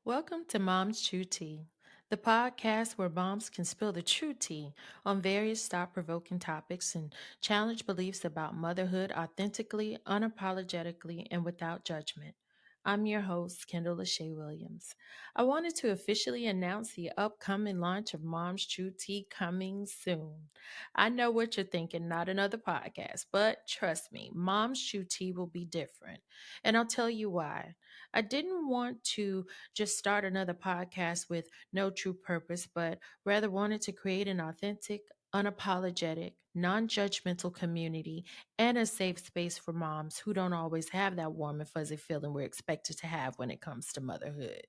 Welcome to Mom's True Tea, the podcast where moms can spill the true tea on various thought provoking topics and challenge beliefs about motherhood authentically, unapologetically, and without judgment. I'm your host, Kendall Lasha Williams. I wanted to officially announce the upcoming launch of Mom's True Tea coming soon. I know what you're thinking, not another podcast, but trust me, Mom's True Tea will be different. And I'll tell you why. I didn't want to just start another podcast with no true purpose, but rather wanted to create an authentic, unapologetic, non judgmental community and a safe space for moms who don't always have that warm and fuzzy feeling we're expected to have when it comes to motherhood.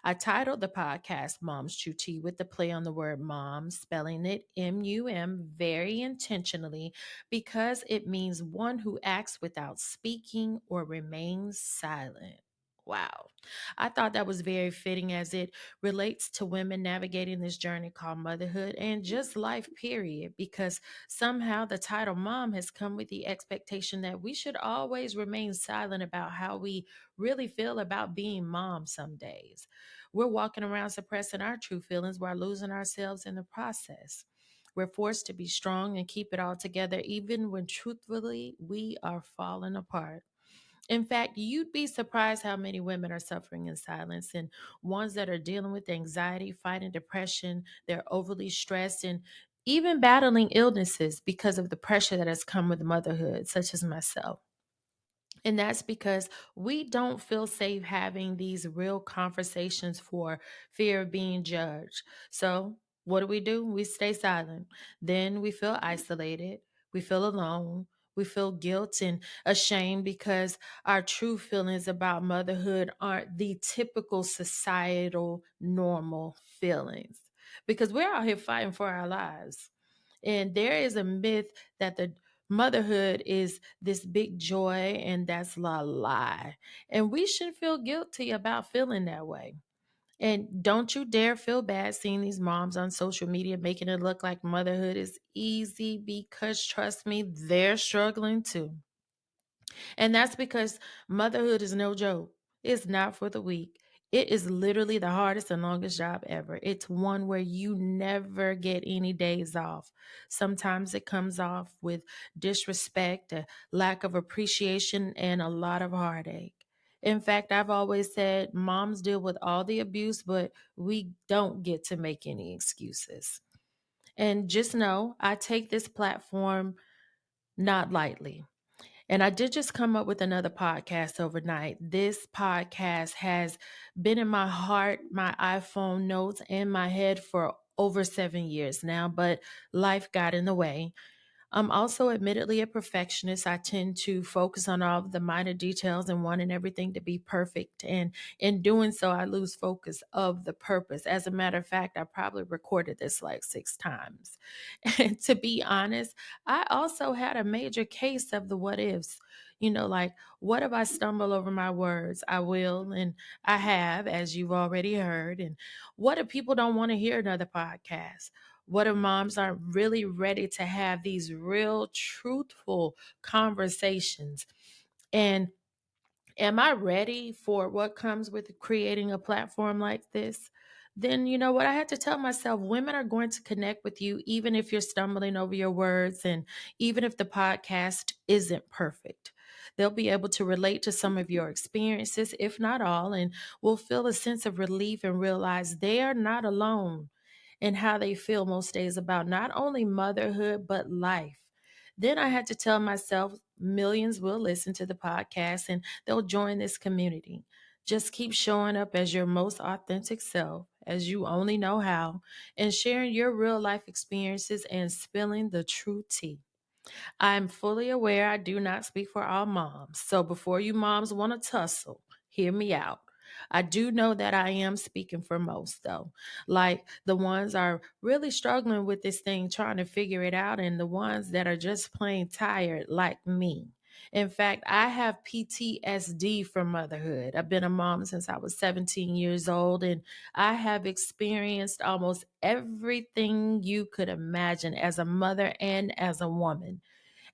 I titled the podcast Mom's True Tea with the play on the word mom, spelling it MUM very intentionally because it means one who acts without speaking or remains silent. Wow. I thought that was very fitting as it relates to women navigating this journey called motherhood and just life, period, because somehow the title mom has come with the expectation that we should always remain silent about how we really feel about being mom some days. We're walking around suppressing our true feelings while losing ourselves in the process. We're forced to be strong and keep it all together, even when truthfully we are falling apart. In fact, you'd be surprised how many women are suffering in silence and ones that are dealing with anxiety, fighting depression, they're overly stressed, and even battling illnesses because of the pressure that has come with motherhood, such as myself. And that's because we don't feel safe having these real conversations for fear of being judged. So, what do? We stay silent. Then we feel isolated. We feel alone. We feel guilt and ashamed because our true feelings about motherhood aren't the typical societal normal feelings. Because we're out here fighting for our lives. And there is a myth that the motherhood is this big joy, and that's a lie. And we shouldn't feel guilty about feeling that way. And don't you dare feel bad seeing these moms on social media making it look like motherhood is easy because trust me, they're struggling too. And that's because motherhood is no joke. It's not for the weak. It is literally the hardest and longest job ever. It's one where you never get any days off. Sometimes it comes off with disrespect, a lack of appreciation, and a lot of heartache. In fact, I've always said moms deal with all the abuse, but we don't get to make any excuses. And just know I take this platform not lightly. And I did just come up with another podcast overnight. This podcast has been in my heart, my iPhone notes, and my head for over 7 years now, but life got in the way. I'm also admittedly a perfectionist. I tend to focus on all of the minor details and wanting everything to be perfect. And in doing so, I lose focus of the purpose. As a matter of fact, I probably recorded this like 6 times. And to be honest, I also had a major case of the what ifs. Like, what if I stumble over my words? I will, and I have, as you've already heard. And what if people don't want to hear another podcast? What if moms aren't really ready to have these real, truthful conversations? And am I ready for what comes with creating a platform like this? Then you know what? I had to tell myself women are going to connect with you even if you're stumbling over your words and even if the podcast isn't perfect. They'll be able to relate to some of your experiences, if not all, and will feel a sense of relief and realize they are not alone in how they feel most days about not only motherhood, but life. Then I had to tell myself millions will listen to the podcast and they'll join this community. Just keep showing up as your most authentic self, as you only know how, and sharing your real life experiences and spilling the true tea. I'm fully aware I do not speak for all moms. So before you moms want to tussle, hear me out. I do know that I am speaking for most though. Like the ones are really struggling with this thing, trying to figure it out, and the ones that are just plain tired like me. In fact, I have PTSD from motherhood. I've been a mom since I was 17 years old, and I have experienced almost everything you could imagine as a mother and as a woman.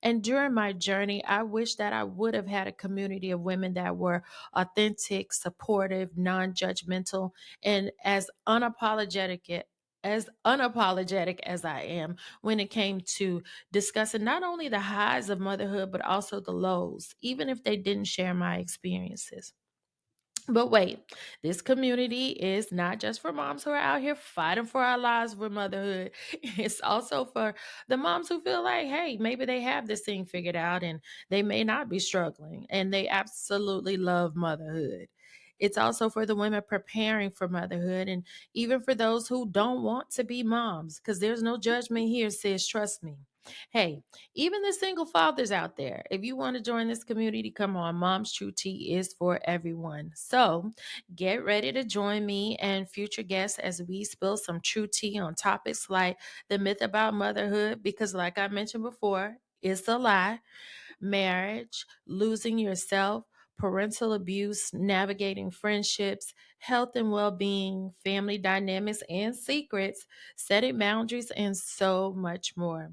And during my journey, I wish that I would have had a community of women that were authentic, supportive, non-judgmental, and as unapologetic as I am when it came to discussing not only the highs of motherhood, but also the lows, even if they didn't share my experiences. But wait, this community is not just for moms who are out here fighting for our lives for motherhood. It's also for the moms who feel like, hey, maybe they have this thing figured out and they may not be struggling and they absolutely love motherhood. It's also for the women preparing for motherhood and even for those who don't want to be moms because there's no judgment here, sis. Trust me. Hey, even the single fathers out there, if you want to join this community, come on. Mom's True Tea is for everyone. So get ready to join me and future guests as we spill some true tea on topics like the myth about motherhood, because, like I mentioned before, it's a lie, marriage, losing yourself, parental abuse, navigating friendships, health and well being, family dynamics and secrets, setting boundaries, and so much more.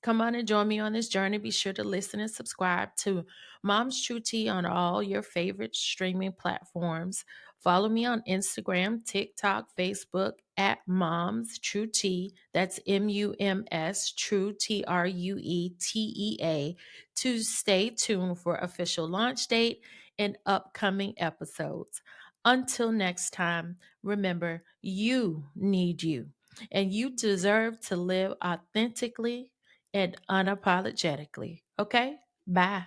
Come on and join me on this journey. Be sure to listen and subscribe to Mom's True Tea on all your favorite streaming platforms. Follow me on Instagram, TikTok, Facebook at Mom's True Tea. That's MUMS True TRUETEA to stay tuned for official launch date and upcoming episodes. Until next time, remember you need you and you deserve to live authentically and unapologetically. Okay? Bye.